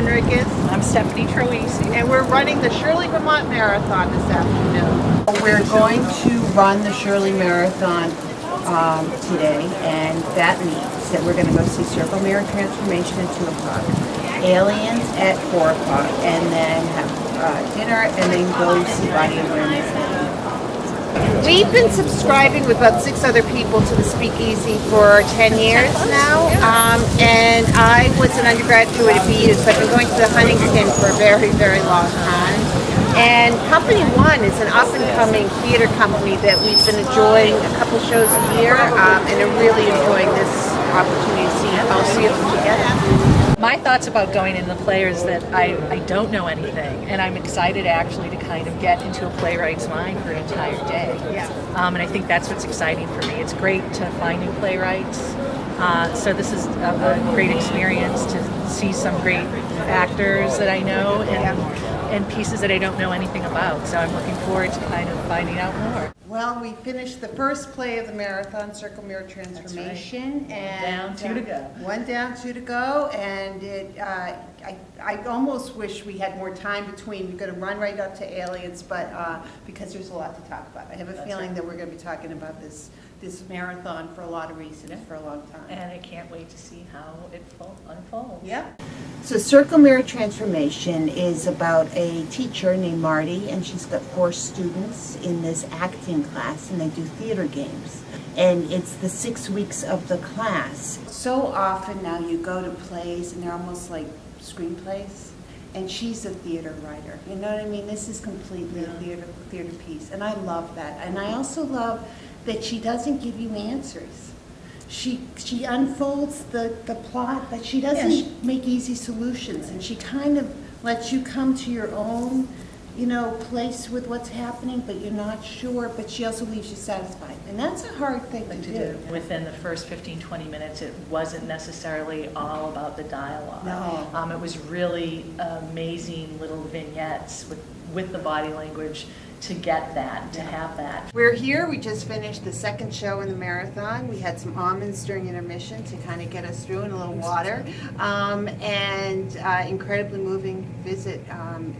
Hennrikus. I'm Stephanie Troisi. And we're running the Shirley, Vermont Marathon this afternoon. We're going to run the Shirley Marathon today, and that means that we're going to go see Circle Mirror Transformation at 2 o'clock, Aliens at 4 o'clock, and then have dinner, and then go see Body Awareness. We've been subscribing with about 6 other people to the SpeakEasy for 10 years now, and I was an undergraduate at BU, so I've been going to the Huntington for a very, very long time. And Company One is an up-and-coming theater company that we've been enjoying a couple shows a year, and are really enjoying this opportunity to see us together. My thoughts about going in the play is that I don't know anything, and I'm excited actually to kind of get into a playwright's mind for an entire day. Yeah. And I think that's what's exciting for me. It's great to find new playwrights. So this is a great experience to see some great actors that I know and pieces that I don't know anything about. So I'm looking forward to kind of finding out more. Well, we finished the first play of the marathon, Circle Mirror Transformation, and 2 to go. 1 down, 2 to go, and I almost wish we had more time between. We're going to run right up to Aliens, but because there's a lot to talk about. I have a feeling that we're going to be talking about this marathon for a lot of reasons for a long time. And I can't wait to see how it unfolds. Yeah. So Circle Mirror Transformation is about a teacher named Marty, and she's got 4 students in this acting class, and they do theater games. And it's the 6 weeks of the class. So often now you go to plays, and they're almost like screenplays, and she's a theater writer. You know what I mean? This is completely a theater piece, and I love that. And I also love that she doesn't give you answers. She unfolds the plot, but she doesn't make easy solutions, and she kind of lets you come to your own, place with what's happening, but you're not sure, but she also leaves you satisfied. And that's a hard thing to do. Within the first 15-20 minutes, it wasn't necessarily all about the dialogue. No. It was really amazing little vignettes with the body language to get that, to have that. We're here. We just finished the second show in the marathon. We had some almonds during intermission to kind of get us through, and a little water. And incredibly moving visit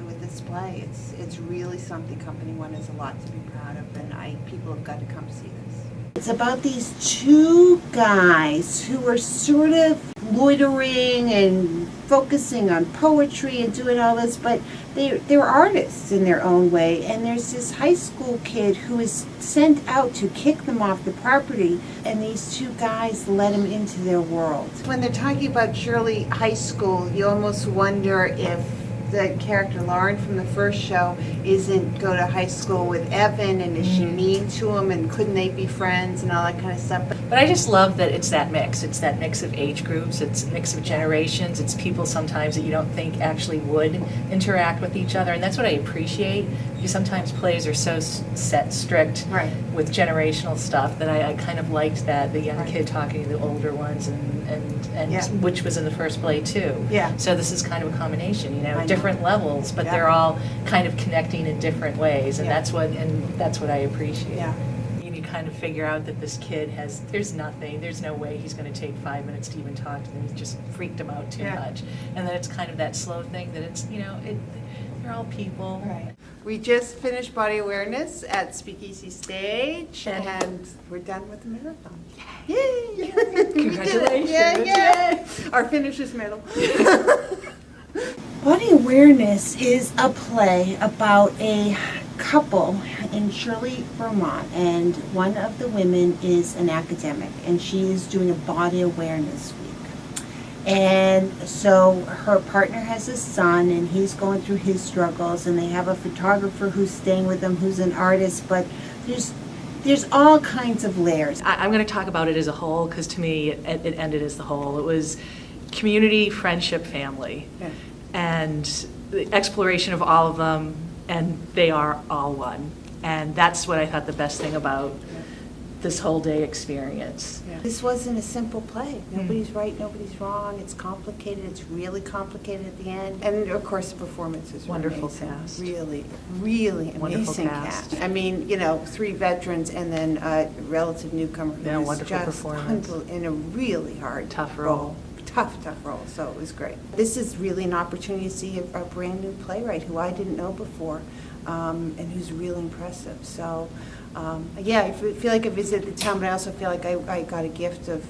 with this play. It's really something. Company One has a lot to be proud of, and people have got to come see this. It's about these 2 guys who are sort of loitering and focusing on poetry and doing all this, but they're artists in their own way. And there's this high school kid who is sent out to kick them off the property, and these 2 guys let him into their world. When they're talking about Shirley High School, you almost wonder if the character Lauren from the first show isn't go to high school with Evan, and is she mean to him, and couldn't they be friends and all that kind of stuff. But I just love that it's that mix. It's that mix of age groups. It's a mix of generations. It's people sometimes that you don't think actually would interact with each other, and that's what I appreciate, because sometimes plays are so set strict with generational stuff that I kind of liked that the young kid talking to the older ones, and which was in the first play too. Yeah. So this is kind of a combination, different levels, but they're all kind of connecting in different ways, and that's what I appreciate. Yeah. You kind of figure out that this kid there's no way he's going to take 5 minutes to even talk to them. He's just freaked him out too much. And then it's kind of that slow thing that it's, they're all people. Right. We just finished Body Awareness at SpeakEasy Stage, and we're done with the marathon. Yay! Congratulations. Yay! Our finisher's medal. Body Awareness is a play about a couple in Shirley, Vermont, and one of the women is an academic, and she is doing a body awareness week. And so her partner has a son, and he's going through his struggles, and they have a photographer who's staying with them who's an artist, but there's all kinds of layers. I'm going to talk about it as a whole, because to me it ended as the whole. It was community, friendship, family. Yeah. And the exploration of all of them, and they are all one. And that's what I thought the best thing about this whole day experience. Yeah. This wasn't a simple play. Nobody's right, nobody's wrong. It's complicated. It's really complicated at the end. And of course, the performances were wonderful amazing. cast. Really, really Wonderful amazing cast. I mean, 3 veterans and then a relative newcomer who was wonderful just performance in a really hard tough role. tough role, so it was great. This is really an opportunity to see a brand new playwright who I didn't know before, and who's really impressive. So, yeah, I feel like I visited the town, but I also feel like I got a gift of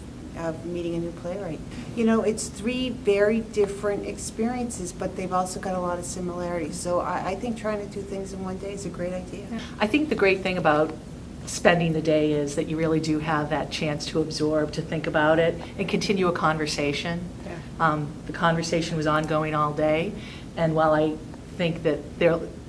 meeting a new playwright. You know, it's 3 very different experiences, but they've also got a lot of similarities. So I think trying to do things in one day is a great idea. I think the great thing about spending the day is that you really do have that chance to absorb, to think about it, and continue a conversation. Yeah. The conversation was ongoing all day, and while I think that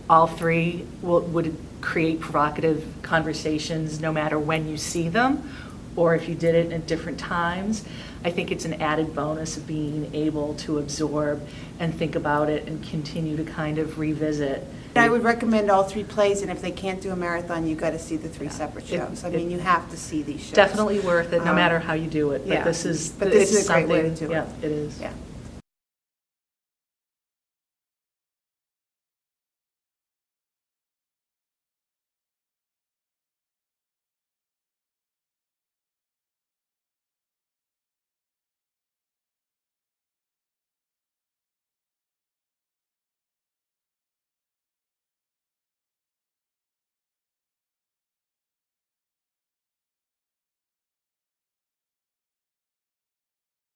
all 3 would create provocative conversations no matter when you see them, or if you did it at different times, I think it's an added bonus of being able to absorb and think about it and continue to kind of revisit. I would recommend all 3 plays, and if they can't do a marathon, you've got to see the 3 separate shows. I mean, you have to see these shows. Definitely worth it, no matter how you do it. Yeah. But this is a great way to do it. Yeah, it is. Yeah.